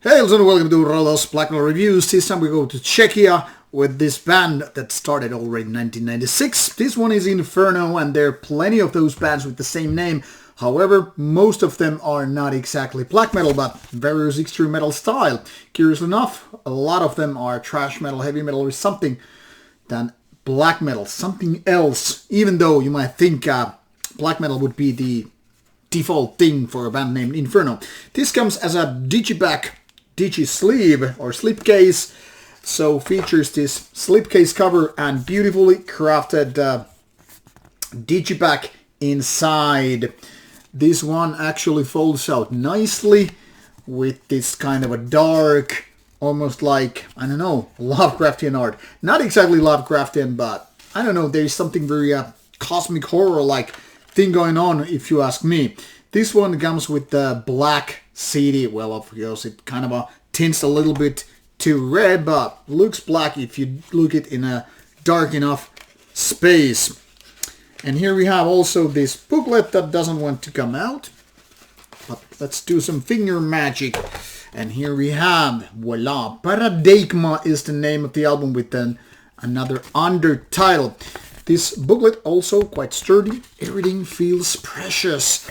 Hey, and welcome to Rauta's Black Metal Reviews. This time we go to Czechia with this band that started already in 1996. This one is Inferno, and there are plenty of those bands with the same name. However, most of them are not exactly black metal, but various extreme metal style. Curiously enough, a lot of them are thrash metal, heavy metal, or something than black metal, something else. Even though you might think black metal would be the default thing for a band named Inferno. This comes as a digipack, digi-sleeve or slipcase, so features this slipcase cover and beautifully crafted digipack inside. This one actually folds out nicely with this kind of a dark, almost like, I don't know, Lovecraftian art. Not exactly Lovecraftian, but I don't know, there's something very cosmic horror-like thing going on, if you ask me. This one comes with the black CD. Well, of course, it kind of tints a little bit to red, but looks black if you look it in a dark enough space. And here we have also this booklet that doesn't want to come out. But let's do some finger magic. And here we have, voila, Paradeigma is the name of the album with another undertitle. This booklet also quite sturdy. Everything feels precious.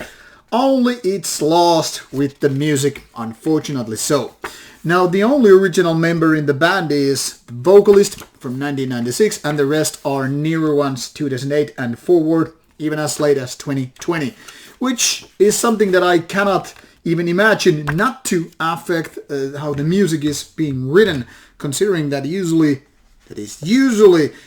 Only it's lost with the music, unfortunately so. Now, the only original member in the band is the vocalist from 1996, and the rest are newer ones, 2008 and forward, even as late as 2020, which is something that I cannot even imagine not to affect how the music is being written, considering that usually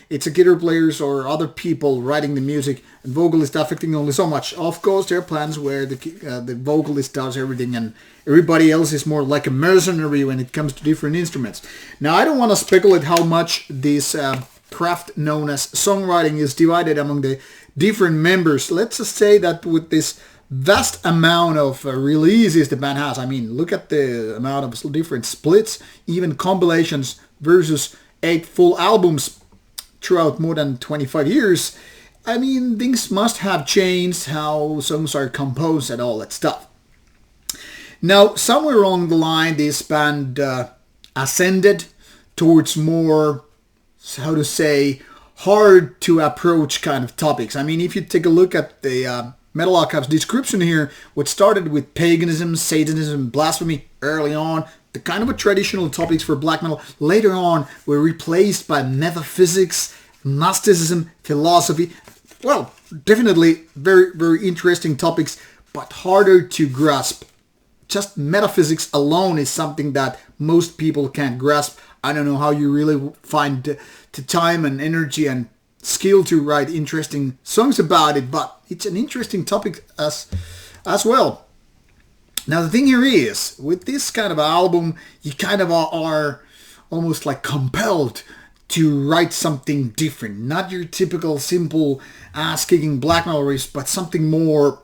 it's a guitar players or other people writing the music and vocalist affecting only so much. Of course, there are plans where the vocalist does everything and everybody else is more like a mercenary when it comes to different instruments. Now, I don't want to speculate how much this craft known as songwriting is divided among the different members. Let's just say that with this vast amount of releases the band has, I mean, look at the amount of different splits, even compilations versus 8 full albums throughout more than 25 years. I mean, things must have changed, how songs are composed and all that stuff. Now, somewhere along the line, this band ascended towards more, how to say, hard to approach kind of topics. I mean, if you take a look at the Metal Archive's description here, what started with paganism, Satanism, blasphemy early on, the kind of a traditional topics for black metal later on were replaced by metaphysics, Gnosticism, philosophy. Well, definitely very, very interesting topics, but harder to grasp. Just metaphysics alone is something that most people can't grasp. I don't know how you really find the time and energy and skill to write interesting songs about it, but it's an interesting topic as well. Now, the thing here is, with this kind of album, you kind of are almost like compelled to write something different. Not your typical simple ass-kicking black metal riffs, but something more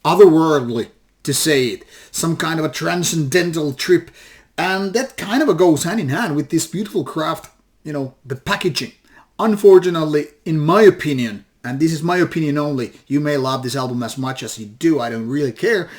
otherworldly, to say it. Some kind of a transcendental trip. And that kind of goes hand in hand with this beautiful craft, the packaging. Unfortunately, in my opinion, and this is my opinion only, you may love this album as much as you do, I don't really care.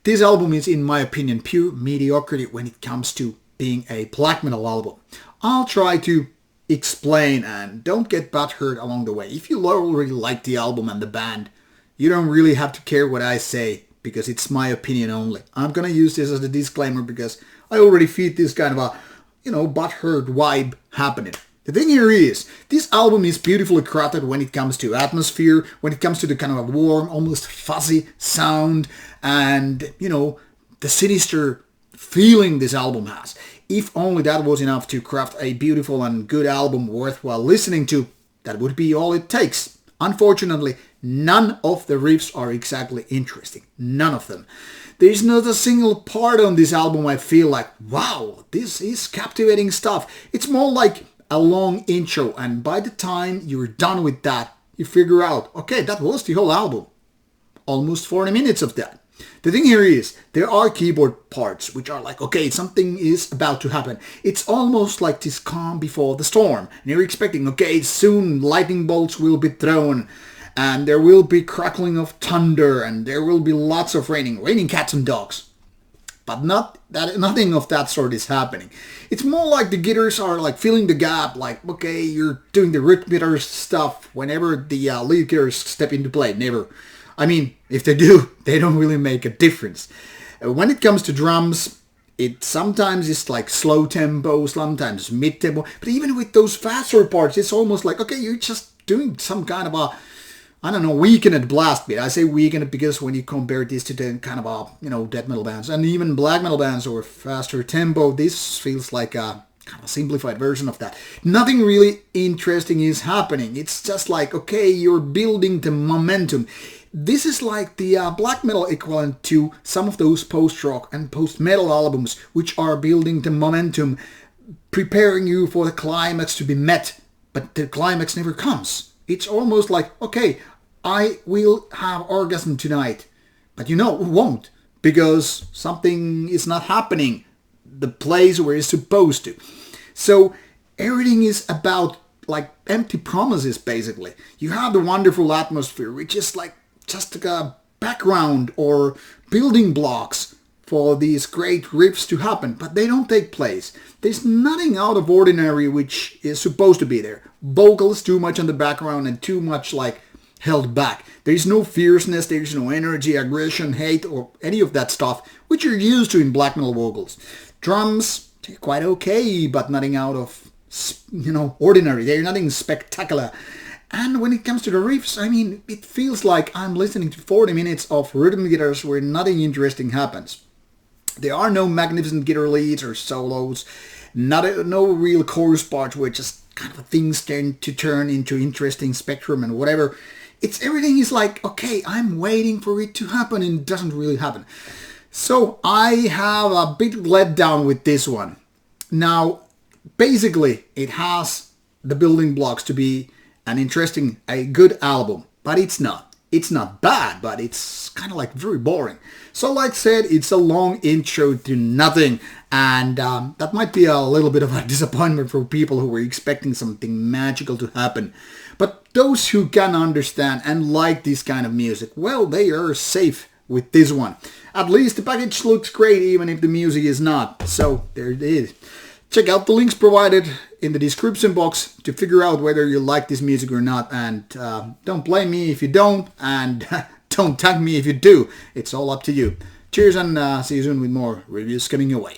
This album is, in my opinion, pure mediocrity when it comes to being a black metal album. I'll try to explain and don't get butthurt along the way. If you already like the album and the band, you don't really have to care what I say because it's my opinion only. I'm going to use this as a disclaimer because I already feed this kind of a, butthurt vibe happening. The thing here is, this album is beautifully crafted when it comes to atmosphere, when it comes to the kind of a warm, almost fuzzy sound, and, the sinister feeling this album has. If only that was enough to craft a beautiful and good album worthwhile listening to, that would be all it takes. Unfortunately, none of the riffs are exactly interesting. None of them. There's not a single part on this album I feel like, wow, this is captivating stuff. It's more like a long intro, and by the time you're done with that, you figure out, okay, that was the whole album. Almost 40 minutes of that. The thing here is, there are keyboard parts which are like, okay, something is about to happen. It's almost like this calm before the storm. And you're expecting, okay, soon lightning bolts will be thrown, and there will be crackling of thunder, and there will be lots of raining cats and dogs. but nothing of that sort is happening. It's more like the guitars are like filling the gap, like, okay, you're doing the rhythm guitar stuff whenever the lead guitars step into play. Never. I mean, if they do, they don't really make a difference. When it comes to drums, it sometimes is like slow tempo, sometimes mid tempo, but even with those faster parts, it's almost like, okay, you're just doing some kind of a, I don't know, weakened blast beat. I say weakened because when you compare this to the kind of a, death metal bands and even black metal bands or faster tempo, this feels like a kind of a simplified version of that. Nothing really interesting is happening. It's just like, okay, you're building the momentum. This is like the black metal equivalent to some of those post-rock and post-metal albums, which are building the momentum, preparing you for the climax to be met, but the climax never comes. It's almost like, okay, I will have orgasm tonight, but it won't, because something is not happening the place where it's supposed to. So everything is about like empty promises, basically. You have the wonderful atmosphere, which is like just like a background or building blocks for these great riffs to happen, but they don't take place. There's nothing out of ordinary which is supposed to be there. Vocals too much on the background and too much like held back. There's no fierceness, there's no energy, aggression, hate, or any of that stuff, which you're used to in black metal vocals. Drums, they're quite okay, but nothing out of, ordinary. They're nothing spectacular. And when it comes to the riffs, I mean, it feels like I'm listening to 40 minutes of rhythm guitars where nothing interesting happens. There are no magnificent guitar leads or solos, no real chorus parts where just kind of things tend to turn into interesting spectrum and whatever. Everything is like, okay, I'm waiting for it to happen and it doesn't really happen. So I have a bit let down with this one. Now, basically, it has the building blocks to be a good album, but it's not. It's not bad, but it's kind of like very boring. So like I said, it's a long intro to nothing, and that might be a little bit of a disappointment for people who were expecting something magical to happen. But those who can understand and like this kind of music, well, they are safe with this one. At least the package looks great, even if the music is not. So there it is. Check out the links provided in the description box to figure out whether you like this music or not. And don't blame me if you don't, and don't tag me if you do. It's all up to you. Cheers, and see you soon with more reviews coming your way.